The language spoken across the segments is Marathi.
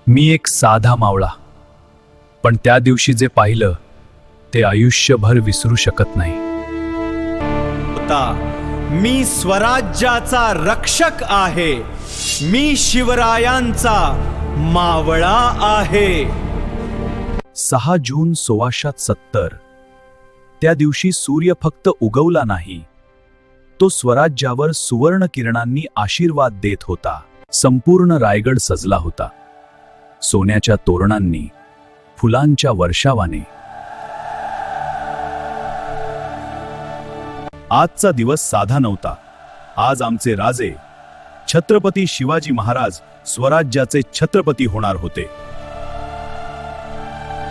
मी एक साधा मावळा, पण त्या दिवशी जे पाहिलं ते आयुष्यभर विसरू शकत नाही. मी स्वराज्याचा रक्षक आहे. मी शिवरायांचा मावळा आहे. 6 जून 1670. त्या दिवशी सूर्य फक्त उगवला नाही, तो स्वराज्यावर सुवर्ण किरणांनी आशीर्वाद देत होता. संपूर्ण रायगड सजला होता, सोन्याच्या तोरणांनी, फुलांच्या वर्षावाने. आजचा दिवस साधा नव्हता. आज आमचे राजे छत्रपती शिवाजी महाराज स्वराज्याचे छत्रपती होणार होते.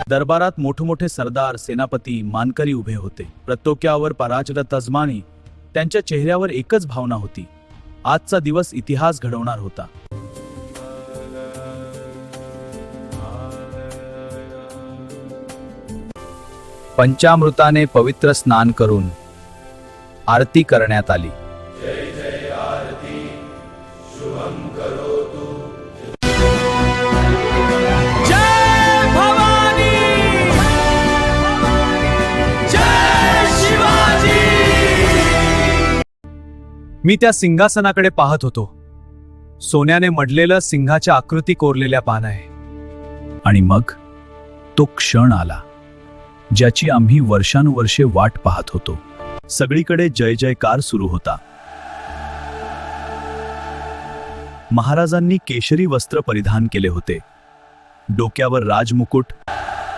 दरबारात मोठमोठे सरदार, सेनापती, मानकरी उभे होते. प्रत्येकावर पराजरत अजमानी. त्यांच्या चेहऱ्यावर एकच भावना होती, आजचा दिवस इतिहास घडवणार होता. पंचामृताने पवित्र स्नान करून आरती करण्यात आली. जय भवानी, जय शिवाजी. मी त्या सिंहासनाकडे पाहत होतो. सोन्याने मढलेलं सिंहाच्या आकृती कोरलेल्या पान आहे. आणि मग तो क्षण आला ज्याची आम्ही वर्षानुवर्षे वाट पाहत होतो. सगळीकडे जय जयकार सुरू होता. महाराजांनी केशरी वस्त्र परिधान केले होते, डोक्यावर राजमुकुट.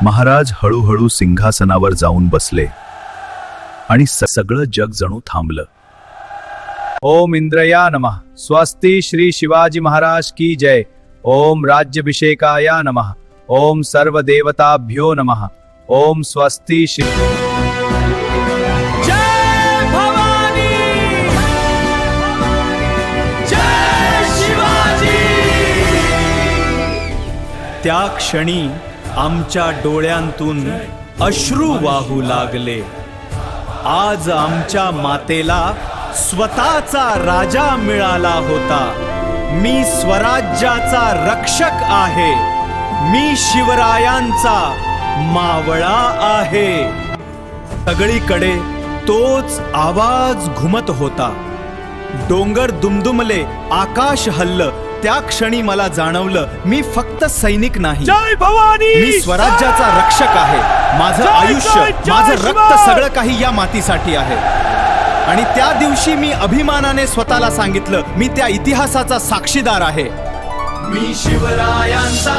महाराज हळूहळू सिंहासनावर जाऊन बसले आणि सगळं जग जणू थांबलं. ओम इंद्रया नमः. स्वस्ति श्री शिवाजी महाराज की जय. ओम राज्याभिषेकाय नमः. ओम सर्वदेवताभ्यो नमः. ओम स्वस्ति श्री. जय भवानी, जय शिवाजी. त्या क्षणी आमच्या डोळ्यांतून अश्रू वाहू लागले. आज आमच्या मातेला स्वतःचा राजा मिळाला होता. मी स्वराज्याचा रक्षक आहे. मी शिवरायांचा मावळा आहे. सगळीकडे तोच आवाज घुमत होता. डोंगर दुमदुमले, आकाश हल्लं. त्या क्षणी मला जाणवलं, मी फक्त सैनिक नाही, जय भवानी, मी स्वराज्याचा रक्षक आहे. माझं आयुष्य, माझं रक्त, सगळं काही या मातीसाठी आहे. आणि त्या दिवशी मी अभिमानाने स्वतःला सांगितलं, मी त्या इतिहासाचा साक्षीदार आहे. मी शिवरायांचा